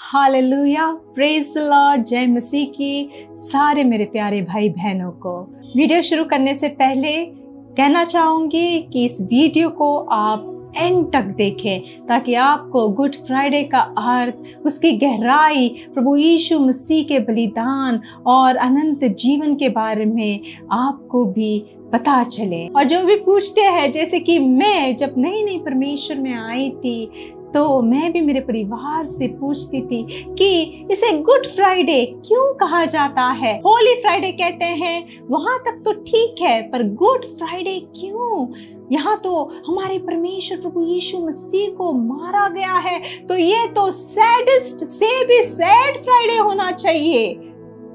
Hallelujah, praise the Lord. जय मसीह की सारे मेरे प्यारे भाई बहनों को। वीडियो शुरू करने से पहले कहना चाहूंगी कि इस वीडियो को आप एंड तक देखें ताकि आपको गुड फ्राइडे का अर्थ, उसकी गहराई, प्रभु यीशु मसीह के बलिदान और अनंत जीवन के बारे में आपको भी पता चले। और जो भी पूछते हैं, जैसे कि मैं जब नई परमेश्वर में आई थी तो मैं भी मेरे परिवार से पूछती थी कि इसे गुड फ्राइडे क्यों कहा जाता है। होली फ्राइडे कहते हैं, वहां तक तो ठीक है, पर गुड फ्राइडे क्यों? यहाँ तो हमारे परमेश्वर प्रभु यीशु मसीह को मारा गया है, तो ये तो सैडेस्ट से भी सैड फ्राइडे होना चाहिए।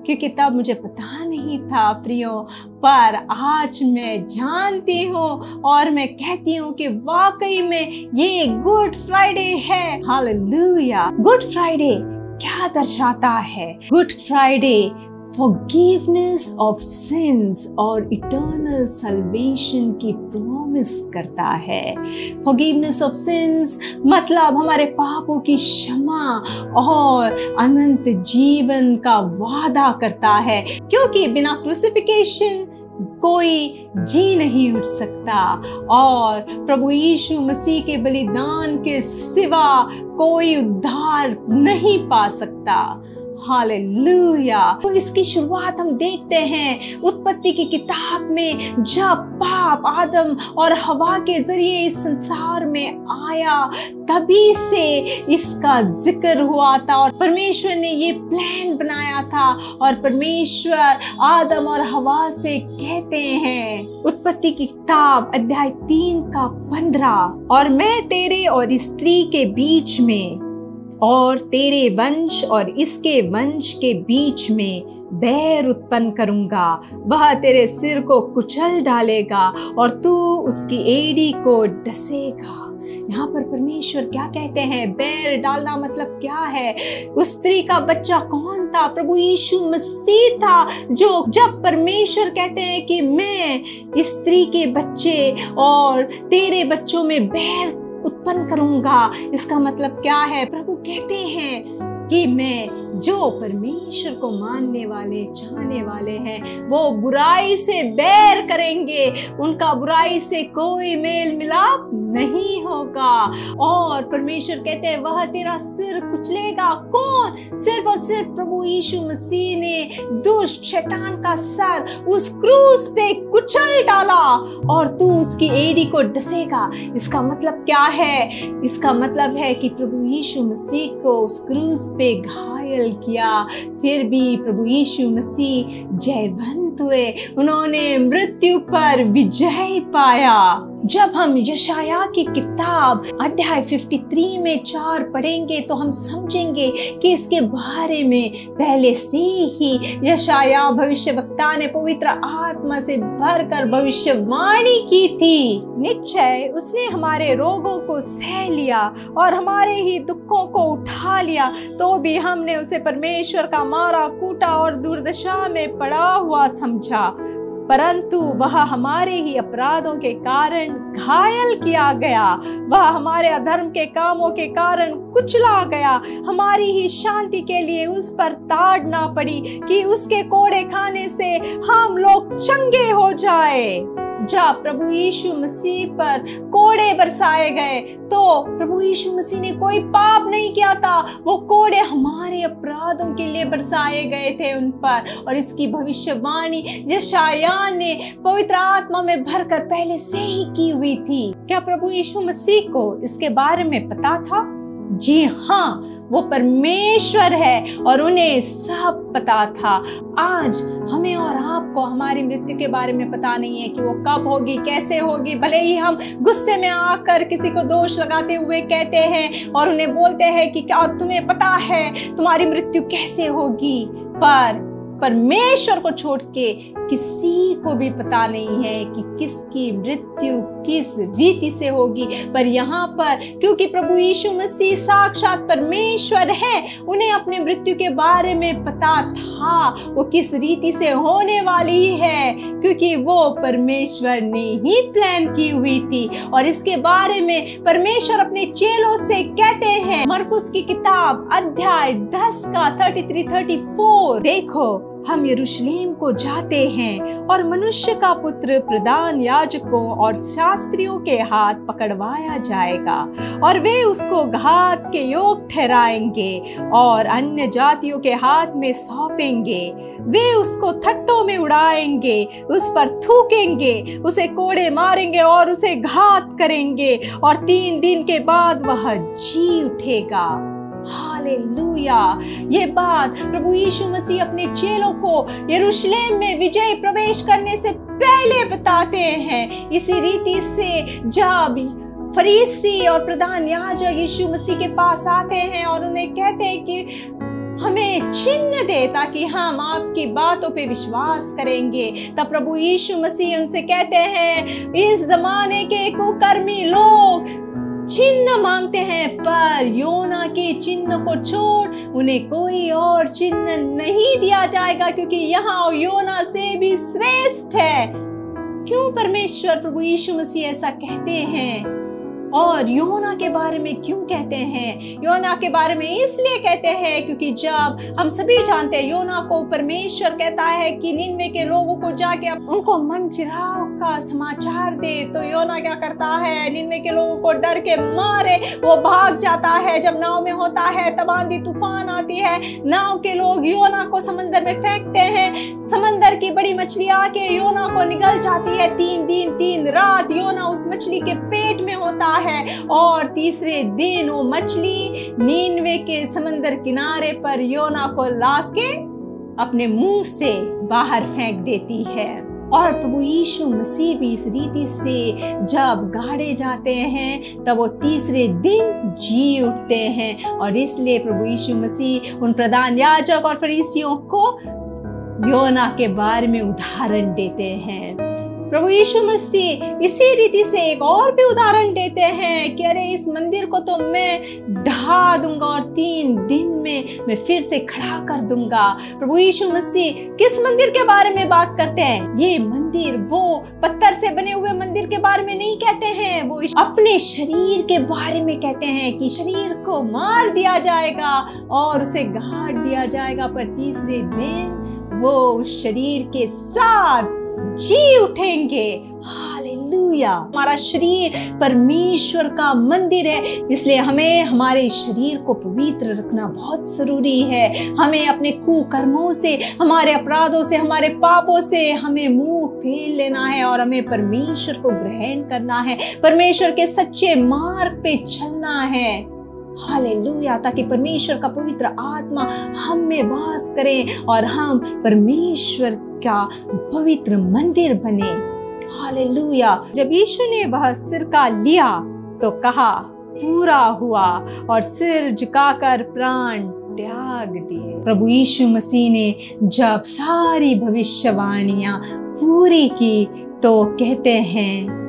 क्योंकि तब मुझे पता नहीं था प्रियो, पर आज मैं जानती हूँ और मैं कहती हूँ कि वाकई में ये गुड फ्राइडे है। हालेलुया। गुड फ्राइडे क्या दर्शाता है? Good Friday forgiveness of sins और eternal salvation की प्रॉमिस करता है। forgiveness of sins मतलब हमारे पापों की क्षमा और अनंत जीवन का वादा करता है, क्योंकि बिना क्रूसिफिकेशन कोई जी नहीं उठ सकता और प्रभु यीशु मसीह के बलिदान के सिवा कोई उद्धार नहीं पा सकता। हालेलुया। तो इसकी शुरुआत हम देखते हैं उत्पत्ति की किताब में, जब पाप आदम और हवा के जरिए इस संसार में आया, तभी से इसका जिक्र हुआ था और परमेश्वर ने ये प्लान बनाया था। और परमेश्वर आदम और हवा से कहते हैं, उत्पत्ति की किताब अध्याय 3 का 15, और मैं तेरे और स्त्री के बीच में और तेरे वंश और इसके वंश के बीच में बैर उत्पन्न करूंगा, वह तेरे सिर को कुचल डालेगा और तू उसकी एड़ी को डसेगा। यहाँ पर परमेश्वर क्या कहते हैं? बैर डालना मतलब क्या है? उस स्त्री का बच्चा कौन था? प्रभु यीशु मसीह था, जो जब परमेश्वर कहते हैं कि मैं इस स्त्री के बच्चे और तेरे बच्चों में बैर उत्पन्न करूंगा, इसका मतलब क्या है? प्रभु कहते हैं कि मैं जो परमेश्वर को मानने वाले, चाहने वाले हैं, वो बुराई से बैर करेंगे, उनका बुराई से कोई मेल मिलाप नहीं होगा। और परमेश्वर कहते हैं वह तेरा सिर कुचलेगा। कौन? सिर्फ और सिर्फ प्रभु यीशु मसीह ने दुष्ट शैतान का सर उस क्रूस पे कुचल डाला और तू उसकी एड़ी को डसेगा। इसका मतलब क्या है? इसका मतलब है कि प्रभु यीशु मसीह को उस क्रूस पे घायल किया, फिर भी प्रभु यीशु मसीह जयवंत हुए, उन्होंने मृत्यु पर विजय पाया। जब हम यशाया की किताब अध्याय 53 में 4 पढ़ेंगे तो हम समझेंगे कि इसके बारे में पहले से ही यशाया भविष्यवक्ता ने पवित्र आत्मा से भरकर भविष्यवाणी की थी। निश्चय उसने हमारे रोगों को सह लिया और हमारे ही दुखों को उठा लिया, तो भी हमने उसे परमेश्वर का मारा कूटा और दुर्दशा में पड़ा हुआ समझा, परंतु वह हमारे ही अपराधों के कारण घायल किया गया, वह हमारे अधर्म के कामों के कारण कुचला गया, हमारी ही शांति के लिए उस पर ताड़ना पड़ी कि उसके कोड़े खाने से हम लोग चंगे हो जाए। जब प्रभु यीशु मसीह पर कोड़े बरसाए गए तो प्रभु यीशु मसीह ने कोई पाप नहीं किया था, वो कोड़े हमारे अपराधों के लिए बरसाए गए थे उन पर। और इसकी भविष्यवाणी यशाया ने पवित्र आत्मा में भरकर पहले से ही की हुई थी। क्या प्रभु यीशु मसीह को इसके बारे में पता था? जी हाँ, वो परमेश्वर है और उन्हें सब पता था। आज हमें और आपको हमारी मृत्यु के बारे में पता नहीं है कि वो कब होगी, कैसे होगी। भले ही हम गुस्से में आकर किसी को दोष लगाते हुए कहते हैं और उन्हें बोलते हैं कि क्या तुम्हें पता है तुम्हारी मृत्यु कैसे होगी, पर परमेश्वर को छोड़ के किसी को भी पता नहीं है कि किसकी मृत्यु किस रीति से होगी। पर यहाँ पर क्योंकि प्रभु यीशु मसीह साक्षात परमेश्वर है, उन्हें अपनी मृत्यु के बारे में पता था वो किस रीति से होने वाली है, क्योंकि वो परमेश्वर ने ही प्लान की हुई थी। और इसके बारे में परमेश्वर अपने चेलों से कहते हैं, मरकुस की किताब अध्याय 10 का 33-34, देखो हम यरूशलेम को जाते हैं और मनुष्य का पुत्र प्रधान याजकों और शास्त्रियों के हाथ पकड़वाया जाएगा और वे उसको घात के योग ठहराएंगे और अन्य जातियों के हाथ में सौंपेंगे। वे उसको थट्टों में उड़ाएंगे, उस पर थूकेंगे, उसे कोड़े मारेंगे और उसे घात करेंगे और 3 दिन के बाद वह जी उठेगा। हालेलुया। ये बात प्रभु यीशु मसीह अपने चेलों को यरूशलेम में विजय प्रवेश करने से पहले बताते हैं। इसी रीति से जब फरीसी और प्रधान याजक यीशु मसीह के पास आते हैं और उन्हें कहते हैं कि हमें चिन्ह दे ताकि हम आपकी बातों पे विश्वास करेंगे, तब प्रभु यीशु मसीह उनसे कहते हैं, इस जमाने के कुकर्मी लोग चिन्ह मांगते हैं, पर योना के चिन्ह को छोड़ उन्हें कोई और चिन्ह नहीं दिया जाएगा, क्योंकि यहाँ योना से भी श्रेष्ठ है। क्यों परमेश्वर प्रभु यीशु मसीह ऐसा कहते हैं? और योना के बारे में क्यों कहते हैं? योना के बारे में इसलिए कहते हैं क्योंकि जब हम सभी जानते हैं योना को परमेश्वर कहता है कि निनवे के लोगों को जाके उनको मन फिराव का समाचार दे, तो योना क्या करता है? निनवे के लोगों को डर के मारे वो भाग जाता है। जब नाव में होता है तब आंधी तूफान आती है, नाव के लोग योना को समंदर में फेंकते हैं, समंदर की बड़ी मछली आके योना को निगल जाती है। 3 दिन 3 रात योना उस मछली के पेट में होता है और तीसरे दिन वो मछली नीनवे के समंदर किनारे पर योना को लाके अपने मुंह से बाहर फेंक देती है। और प्रभु यीशु मसीह भी इस रीति से जब गाड़े जाते हैं तब वो तीसरे दिन जी उठते हैं। और इसलिए प्रभु यीशु मसीह उन प्रधान याजक और फरीसियों को योना के बारे में उदाहरण देते हैं। प्रभु यीशु मसीह इसी रीति से एक और भी उदाहरण देते हैं कि अरे इस मंदिर को तो मैं ढा दूंगा और 3 दिन में मैं फिर से खड़ा कर दूंगा। प्रभु यीशु मसीह किस मंदिर के बारे में बात करते हैं? ये मंदिर वो पत्थर से बने हुए मंदिर के बारे में नहीं कहते हैं, वो अपने शरीर के बारे में कहते हैं कि शरीर को मार दिया जाएगा और उसे गाड़ दिया जाएगा, पर तीसरे दिन वो उस शरीर के साथ जी उठेंगे। हालेलुया। हमारा शरीर परमेश्वर का मंदिर है, इसलिए हमें हमारे शरीर को पवित्र रखना बहुत जरूरी है। हमें अपने कुकर्मों से, हमारे अपराधों से, हमारे पापों से हमें मुंह फेर लेना है और हमें परमेश्वर को ग्रहण करना है, परमेश्वर के सच्चे मार्ग पे चलना है। हालेलुया। ताकि परमेश्वर का पवित्र आत्मा हम में वास करे और हम परमेश्वर का पवित्र मंदिर बने। हालेलुया। जब यीशु ने वह सिरका लिया तो कहा पूरा हुआ और सिर झुकाकर प्राण त्याग दिए। प्रभु यीशु मसीह ने जब सारी भविष्यवाणियां पूरी की तो कहते हैं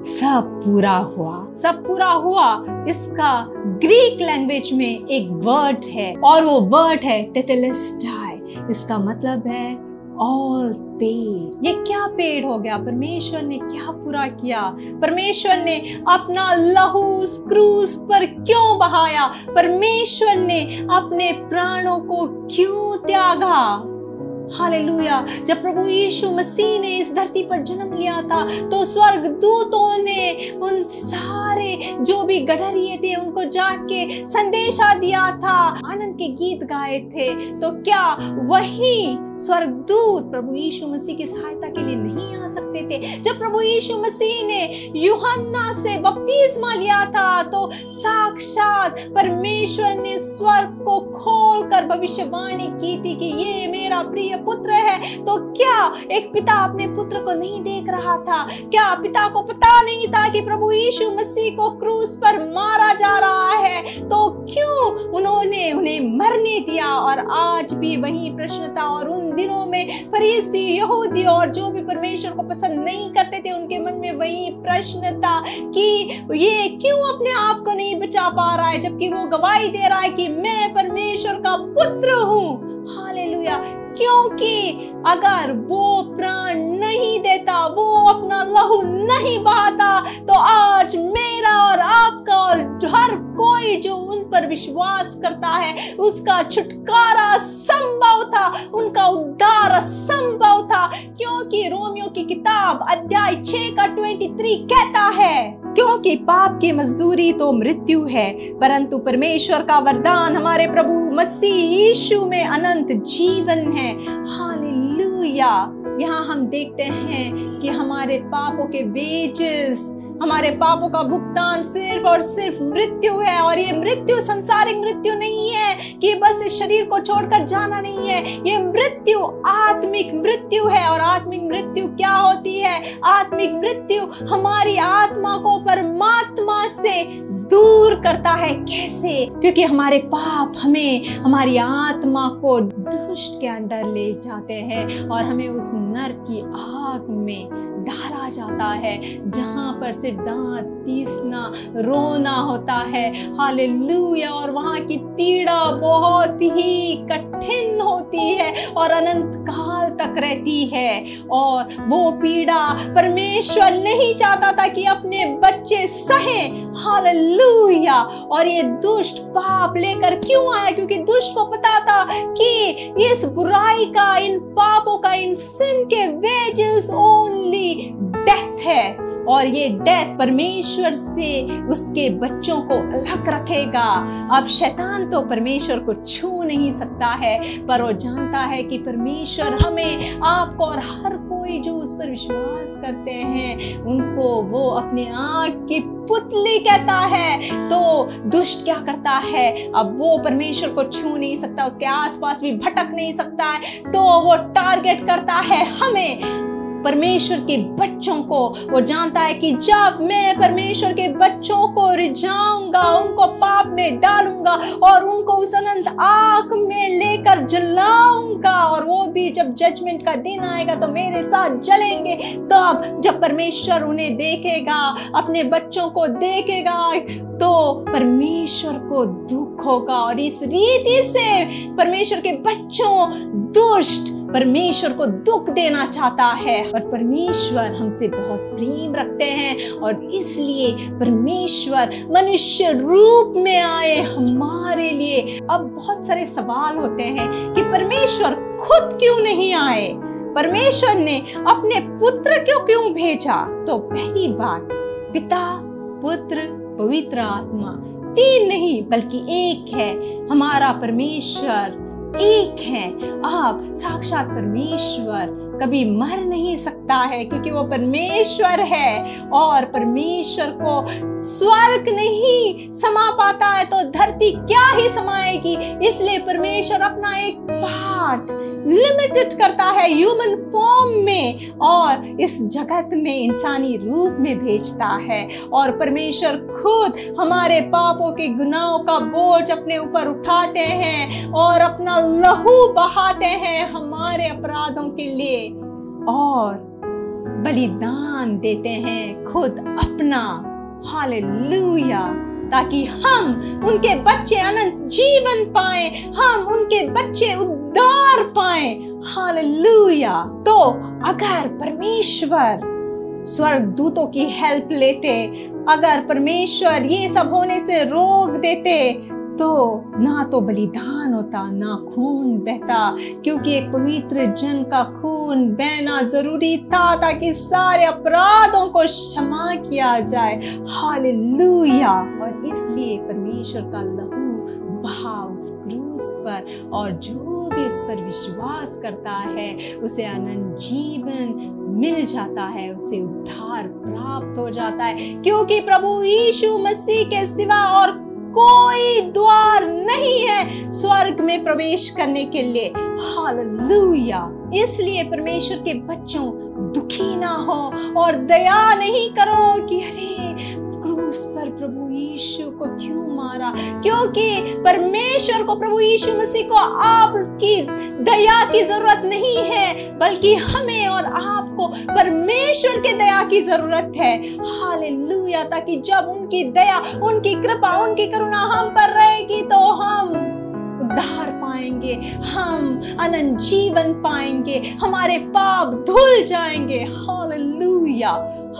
सब पूरा हुआ। सब पूरा हुआ, इसका ग्रीक लैंग्वेज में एक वर्ड है और वो वर्ड है टेटेलेस्टाई। इसका मतलब है और पेड़। ये क्या पेड़ हो गया? परमेश्वर ने क्या पूरा किया? परमेश्वर ने अपना लहू उस क्रूस पर क्यों बहाया? परमेश्वर ने अपने प्राणों को क्यों त्यागा? हालेलुया। जब प्रभु यीशु मसीह ने इस धरती पर जन्म लिया था तो स्वर्गदूतों ने उन सारे जो भी गडरिये थे उनको जाके संदेशा दिया था, आनंद के गीत गाए थे। तो क्या वही स्वर्गदूत प्रभु यीशु मसीह की सहायता के लिए नहीं आ सकते थे? जब प्रभु यीशु मसीह ने यूहन्ना से बपतिस्मा लिया था तो साक्षात परमेश्वर ने स्वर्ग को खोलकर भविष्यवाणी की थी कि ये मेरा प्रिय पुत्र है। तो क्या एक पिता अपने पुत्र को नहीं देख रहा था? क्या पिता को पता नहीं था कि प्रभु यीशु मसीह को क्रूस पर मारा जा रहा है? तो क्यों उन्होंने उन्हें मरने दिया? और आज भी वही प्रश्न था और उन उन दिनों में फरीसी, यहूदी और जो भी परमेश्वर को पसंद नहीं करते थे, उनके मन में वही प्रश्न था कि ये क्यों अपने आप को नहीं बचा पा रहा है, जबकि वो गवाही दे रहा है कि मैं परमेश्वर का पुत्र हूँ। हालेलुया। क्योंकि अगर वो प्राण नहीं देता, वो अपना लहू नहीं बहाता, तो आज मेरा और आपका और हर कोई जो उन पर विश्वास करता है उसका छुटकारा संभव था, उनका उद्धार संभव था। क्योंकि रोमियो की किताब अध्याय 6 का 23 कहता है, क्योंकि पाप की मजदूरी तो मृत्यु है, परंतु परमेश्वर का वरदान हमारे प्रभु मसीह यीशु में अनंत जीवन है। हालेलुया। यहाँ हम देखते हैं कि हमारे पापों के वेजेस, हमारे पापों का भुगतान सिर्फ और सिर्फ मृत्यु है। और ये मृत्यु सांसारिक मृत्यु नहीं है कि बस इस शरीर को छोड़कर जाना नहीं है, ये मृत्यु आत्मिक मृत्यु है। और आत्मिक मृत्यु क्या होती है? आत्मिक मृत्यु हमारी आत्मा को परमात्मा से दूर करता है। कैसे? क्योंकि हमारे पाप हमें, हमारी आत्मा को दुष्ट के अंदर ले जाते हैं और हमें उस नर की आग में डाला जाता है, जहां पर सिर्फ दांत पीसना, रोना होता है। हालेलुया। और वहां की पीड़ा बहुत ही कठिन होती है और अनंत काल तक रहती है। और वो पीड़ा परमेश्वर नहीं चाहता था कि अपने बच्चे सहें। हालेलुया। और ये दुष्ट पाप लेकर क्यों आया? क्योंकि दुष्ट को पता था कि इस बुराई का, इन पापों का, इन सिन के वेजेस ओनली डेथ है। और ये डेथ परमेश्वर से उसके बच्चों को अलग रखेगा। अब शैतान तो परमेश्वर को छू नहीं सकता है, पर वो जानता है कि परमेश्वर हमें, आपको और हर कोई जो उस पर विश्वास करते हैं उनको वो अपने आँख की पुतली कहता है। तो दुष्ट क्या करता है? अब वो परमेश्वर को छू नहीं सकता, उसके आसपास भी भटक नहीं सकता है, तो वो टारगेट करता है हमें, परमेश्वर के बच्चों को। वो जानता है कि जब मैं परमेश्वर के बच्चों को रिझाऊंगा, उनको पाप में डालूंगा और उनको उस अनंत आग में लेकर जलाऊंगा, और वो भी जब जजमेंट का दिन आएगा तो मेरे साथ जलेंगे, तब जब परमेश्वर उन्हें देखेगा, अपने बच्चों को देखेगा, तो परमेश्वर को दुख होगा। और इस रीति से परमेश्वर के बच्चों, दुष्ट परमेश्वर को दुख देना चाहता है। और परमेश्वर हमसे बहुत प्रेम रखते हैं और इसलिए परमेश्वर मनुष्य रूप में आए हमारे लिए। अब बहुत सारे सवाल होते हैं कि परमेश्वर खुद क्यों नहीं आए, परमेश्वर ने अपने पुत्र क्यों भेजा? तो पहली बात, पिता, पुत्र, पवित्र आत्मा, तीन नहीं बल्कि एक है। हमारा परमेश्वर एक है। आप साक्षात परमेश्वर कभी मर नहीं सकता है, क्योंकि वो परमेश्वर है। और परमेश्वर को स्वर्ग नहीं समा पाता है तो धरती क्या ही समाएगी। इसलिए परमेश्वर अपना एक पार्ट लिमिटेड करता है ह्यूमन फॉर्म में और इस जगत में इंसानी रूप में भेजता है। और परमेश्वर खुद हमारे पापों के गुनाहों का बोझ अपने ऊपर उठाते हैं और अपना लहू बहाते हैं हमारे अपराधों के लिए, और बलिदान देते हैं खुद अपना। हालेलुया। ताकि हम उनके बच्चे अनंत जीवन पाएं, हम उनके बच्चे उद्धार पाएं। हालेलुया। तो अगर परमेश्वर स्वर्गदूतों की हेल्प लेते, अगर परमेश्वर ये सब होने से रोक देते, तो ना तो बलिदान होता, ना खून बहता, क्योंकि एक पवित्र जन का खून बहना जरूरी था ताकि सारे अपराधों को क्षमा किया जाए। हालेलुया। और इसलिए परमेश्वर का लहू बहा उस क्रूस पर, और जो भी उस पर विश्वास करता है उसे अनंत जीवन मिल जाता है, उसे उद्धार प्राप्त हो जाता है, क्योंकि प्रभु यीशु मसीह के सिवा और कोई द्वार नहीं है स्वर्ग में प्रवेश करने के लिए। हालेलुया। इसलिए परमेश्वर के बच्चों, दुखी ना हो और दया नहीं करो कि अरे क्रूस पर प्रभु यीशु को क्यों मारा? क्योंकि परमेश्वर को, प्रभु यीशु मसीह को आपकी दया की जरूरत नहीं है, बल्कि हमें और आपको परमेश्वर की दया की जरूरत है। हालेलुया। ताकि जब उनकी दया, उनकी कृपा, उनकी करुणा हम पर रहेगी तो हम उद्धार पाएंगे, हम अनंत जीवन पाएंगे, हमारे पाप धुल जाएंगे। Hallelujah,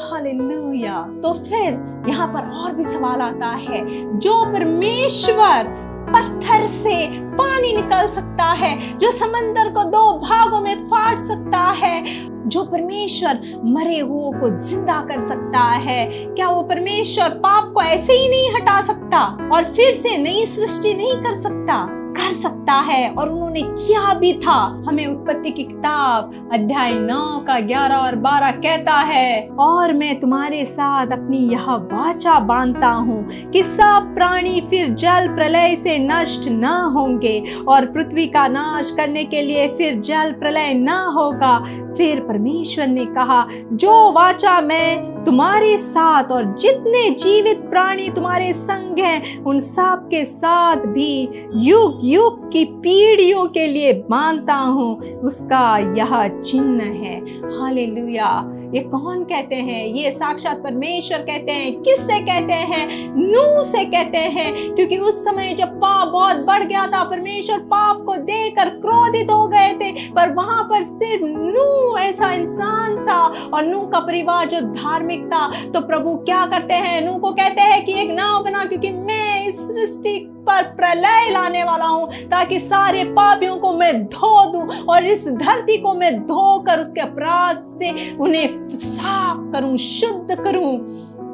hallelujah. तो फिर यहाँ पर और भी सवाल आता है, जो परमेश्वर पत्थर से पानी निकाल सकता है, जो समंदर को दो भागों में फाड़ सकता है, जो परमेश्वर मरे हुओं को जिंदा कर सकता है, क्या वो परमेश्वर पाप को ऐसे ही नहीं हटा सकता और फिर से नई सृष्टि नहीं कर सकता? कर सकता है, और उन्होंने किया भी था। हमें उत्पत्ति की किताब अध्याय 9 का 11 और 12 कहता है, और मैं तुम्हारे साथ अपनी यह वाचा बांधता हूँ कि सब प्राणी फिर जल प्रलय से नष्ट न होंगे और पृथ्वी का नाश करने के लिए फिर जल प्रलय न होगा। फिर परमेश्वर ने कहा, जो वाचा मैं तुम्हारे साथ और जितने जीवित प्राणी तुम्हारे संग हैं उन सब के साथ भी युग युग की पीढ़ियों के लिए बांधता हूँ, उसका यह चिन्ह है। हालेलुया। ये कौन कहते हैं? ये साक्षात परमेश्वर कहते हैं। किससे कहते हैं? नूह से कहते हैं, क्योंकि उस समय जब पाप बहुत बढ़ गया था, परमेश्वर पाप को देखकर क्रोधित हो गए थे, पर वहां पर सिर्फ नूह ऐसा इंसान था और नूह का परिवार जो धार्मिक था। तो प्रभु क्या करते हैं? नूह को कहते हैं कि एक नाव बना, क्योंकि मैं इस सृष्टि पर प्रलय लाने वाला हूं, ताकि सारे पापियों को मैं धो दूं और इस धरती को मैं धोकर उसके अपराध से उन्हें साफ करूं, शुद्ध करूं।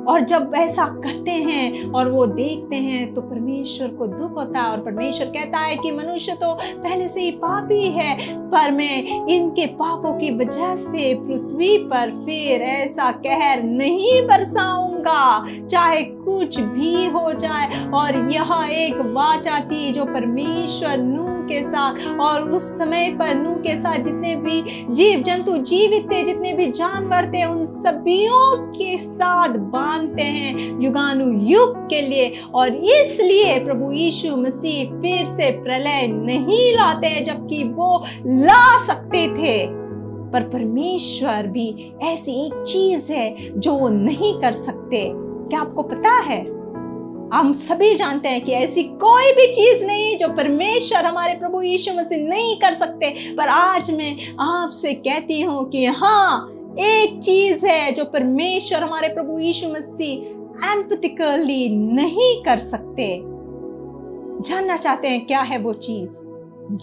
और जब ऐसा करते हैं और वो देखते हैं तो परमेश्वर को दुख होता है, और परमेश्वर कहता है कि मनुष्य तो पहले से ही पापी है, पर मैं इनके पापों की वजह से पृथ्वी पर फिर ऐसा कहर नहीं बरसाऊंगा, चाहे कुछ भी हो जाए। और यह एक वाचा थी जो परमेश्वर नूह के साथ, और उस समय पर नूह के साथ जितने भी जीव जंतु जीवित थे, जितने भी जानवर थे, उन सभियों के साथ बांधते हैं युगानुयुग के लिए। और इसलिए प्रभु यीशु मसीह फिर से प्रलय नहीं लाते हैं, जबकि वो ला सकते थे। पर परमेश्वर भी ऐसी एक चीज है जो वो नहीं कर सकते। क्या आपको पता है? हम सभी जानते हैं कि ऐसी कोई भी चीज नहीं जो परमेश्वर हमारे प्रभु यीशु मसीह नहीं कर सकते। पर आज मैं आपसे कहती हूं कि हाँ, एक चीज है जो परमेश्वर हमारे प्रभु यीशु मसीह एम्पैथिकली नहीं कर सकते। जानना चाहते हैं क्या है वो चीज?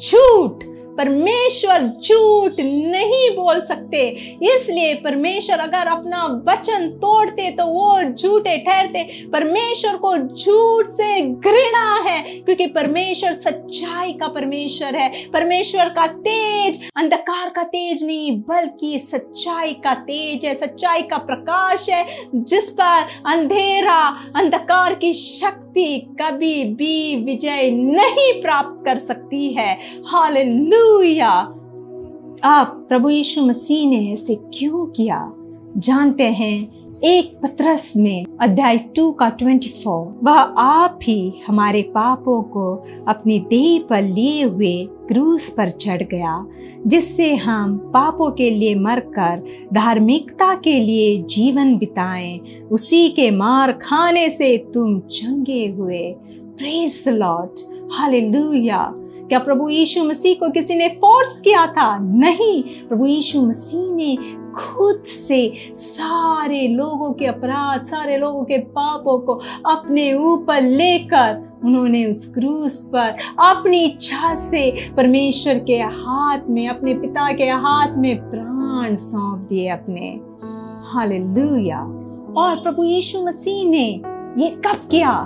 झूठ। परमेश्वर झूठ नहीं बोल सकते, इसलिए परमेश्वर अगर अपना वचन तोड़ते तो वो झूठे ठहरते। परमेश्वर को झूठ से घृणा है, क्योंकि परमेश्वर सच्चाई का परमेश्वर है। परमेश्वर का तेज अंधकार का तेज नहीं, बल्कि सच्चाई का तेज है, सच्चाई का प्रकाश है, जिस पर अंधेरा, अंधकार की शक्ति कभी भी विजय नहीं प्राप्त कर सकती है। हालेलुया। आप प्रभु यीशु मसीह ने ऐसे क्यों किया जानते हैं? 1 पतरस में अध्याय 2 का 24, वह आप ही हमारे पापों को अपनी देह पर लिए हुए क्रूस पर चढ़ गया, जिससे हम पापों के लिए मरकर धार्मिकता के लिए जीवन बिताएं। उसी के मार खाने से तुम चंगे हुए। Praise the Lord. हालेलुया। क्या प्रभु यीशु मसीह को किसी ने फोर्स किया था? नहीं, प्रभु यीशु मसीह ने खुद से सारे लोगों के अपराध, सारे लोगों के पापों को अपने ऊपर लेकर उन्होंने उस क्रूस पर अपनी इच्छा से परमेश्वर के हाथ में, अपने पिता के हाथ में प्राण सौंप दिए अपने। हालेलुया। और प्रभु यीशु मसीह ने ये कब किया?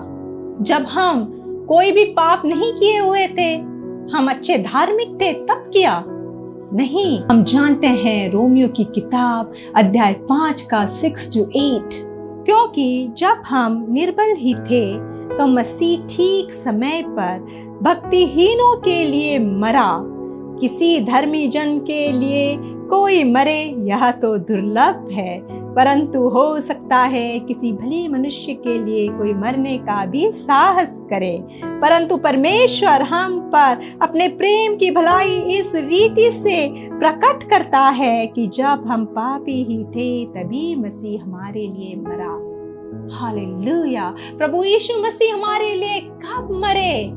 जब हम कोई भी पाप नहीं किए हुए थे, हम अच्छे धार्मिक थे, तब किया? नहीं। हम जानते हैं रोमियो की किताब अध्याय 5 का 6 to 8, क्योंकि जब हम निर्बल ही थे तो मसीह ठीक समय पर भक्तिहीनों के लिए मरा। किसी धर्मी जन के लिए कोई मरे, यह तो दुर्लभ है, परंतु हो सकता है किसी भले मनुष्य के लिए कोई मरने का भी साहस करे। परंतु परमेश्वर हम पर अपने प्रेम की भलाई इस रीति से प्रकट करता है कि जब हम पापी ही थे तभी मसीह हमारे लिए मरा। हालेलुया। प्रभु यीशु मसीह हमारे लिए कब मरे?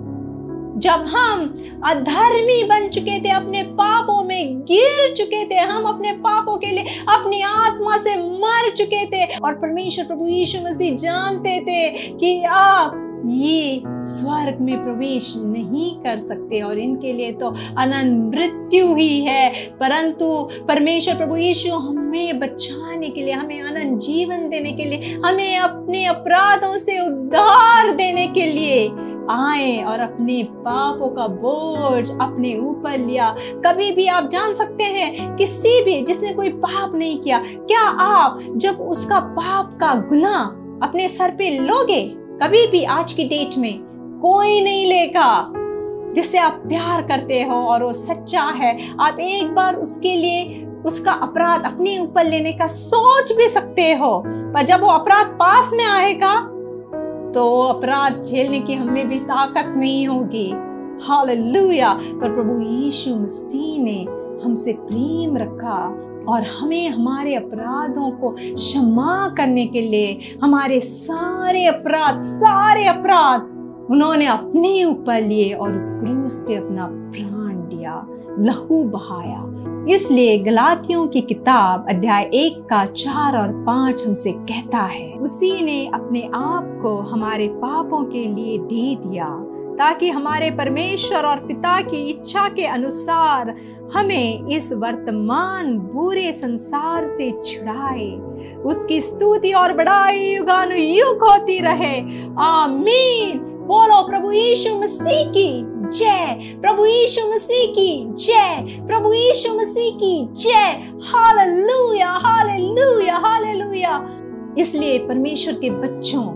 जब हम अधर्मी बन चुके थे, अपने पापों में गिर चुके थे, हम अपने पापों के लिए अपनी आत्मा से मर चुके थे और परमेश्वर प्रभु यीशु मसीह जानते थे कि आप ये स्वर्ग में प्रवेश नहीं कर सकते और इनके लिए तो अनंत मृत्यु ही है। परंतु परमेश्वर प्रभु यीशु हमें बचाने के लिए, हमें अनंत जीवन देने के लिए, हमें अपने अपराधों से उद्धार देने के लिए आए और अपने पापों का बोझ अपने ऊपर लिया। कभी भी आप जान सकते हैं, किसी भी जिसने कोई पाप नहीं किया, क्या आप जब उसका पाप का गुनाह अपने सर पे लोगे? कभी भी आज की डेट में कोई नहीं लेगा। जिससे आप प्यार करते हो और वो सच्चा है, आप एक बार उसके लिए उसका अपराध अपने ऊपर लेने का सोच भी सकते हो, पर जब वो अपराध पास में आएगा तो अपराध झेलने की हमें भी ताकत नहीं होगी। हालेलुया। पर प्रभु यीशु मसीह ने हमसे प्रेम रखा और हमें हमारे अपराधों को क्षमा करने के लिए हमारे सारे अपराध उन्होंने अपने ऊपर लिए और उस क्रूस पे अपना प्राण दिया, लहू बहाया। इसलिए गलातियों की किताब अध्याय 1 का 4 और 5 हमसे कहता है, उसी ने अपने आप को हमारे पापों के लिए दे दिया ताकि हमारे परमेश्वर और पिता की इच्छा के अनुसार हमें इस वर्तमान बुरे संसार से छुड़ाए। उसकी स्तुति और बड़ाई युगानुयुग होती रहे। आमीन। बोलो प्रभु यीशु मसीह की जय, प्रभु यीशु मसीह की जय, प्रभु यीशु मसीह की जय। Hallelujah, hallelujah, hallelujah. इसलिए परमेश्वर के बच्चों,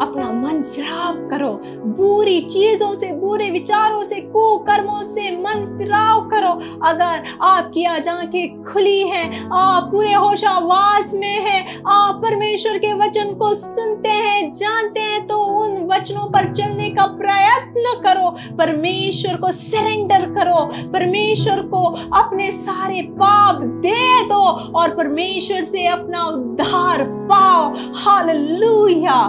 अपना मन फिराव करो, बुरी चीजों से, बुरे विचारों से, कुकर्मों से मन फिराव करो। अगर आपकी आज आंखें खुली हैं, आप पूरे होशावाज में हैं, आप परमेश्वर के वचन को सुनते हैं, जानते हैं, तो उन वचनों पर चलने का प्रयत्न करो। परमेश्वर को सरेंडर करो, परमेश्वर को अपने सारे पाप दे दो और परमेश्वर से अपना उद्धार पाओ। Hallelujah,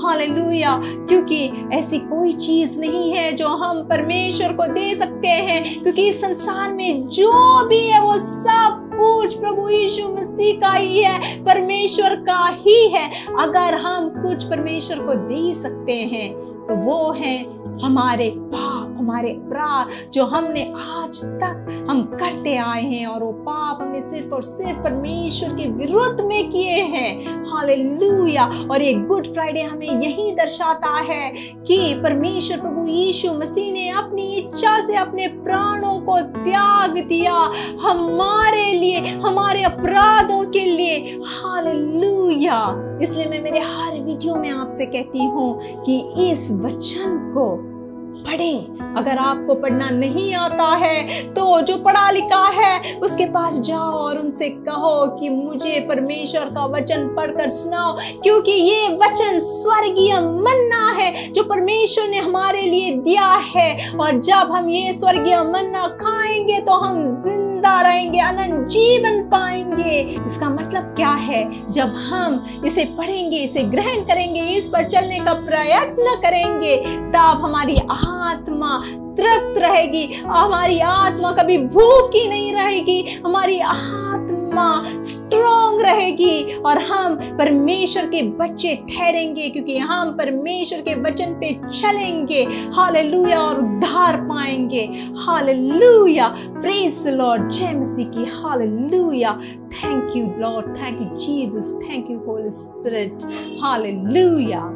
hallelujah. क्योंकि ऐसी कोई चीज नहीं है जो हम परमेश्वर को दे सकते हैं, क्योंकि इस संसार में जो भी है वो सब कुछ प्रभु यीशु मसीह का ही है, परमेश्वर का ही है। अगर हम कुछ परमेश्वर को दे सकते हैं तो वो है हमारे पाप, हमारे अपराध जो हमने आज तक हम करते आए हैं, और वो पाप हमने सिर्फ और सिर्फ परमेश्वर के विरुद्ध में किए हैं। हालेलुया। और ये गुड फ्राइडे हमें यही दर्शाता है कि परमेश्वर प्रभु यीशु मसीह ने अपनी इच्छा से अपने प्राणों को त्याग दिया हमारे लिए, हमारे अपराधों के लिए। हालेलुया। इसलिए मैं मेरे हर वीडियो में आपसे कहती हूँ कि इस वचन को पढ़ें। अगर आपको पढ़ना नहीं आता है तो जो पढ़ा लिखा है उसके पास जाओ और उनसे कहो कि मुझे परमेश्वर का वचन पढ़कर सुनाओ, क्योंकि ये वचन स्वर्गीय मन्ना है जो परमेश्वर ने हमारे लिए दिया है। और जब हम ये स्वर्गीय मन्ना खाएंगे तो हम जिंदा रहेंगे, अनंत जीवन पाएंगे। इसका मतलब क्या है? जब हम इसे पढ़ेंगे, इसे ग्रहण करेंगे, इस पर चलने का प्रयत्न करेंगे, तब हमारी आत्मा तृप्त रहेगी, हमारी आत्मा कभी भूखी नहीं रहेगी, हमारी आत्मा स्ट्रॉन्ग रहेगी और हम परमेश्वर के बच्चे ठहरेंगे, क्योंकि हम परमेश्वर के वचन पे चलेंगे। हालेलुया। और उद्धार पाएंगे। हालेलुया। Praise the Lord. जय मसीह की। Hallelujah. Thank you Lord, thank you Jesus, thank you Holi spirit. Hallelujah.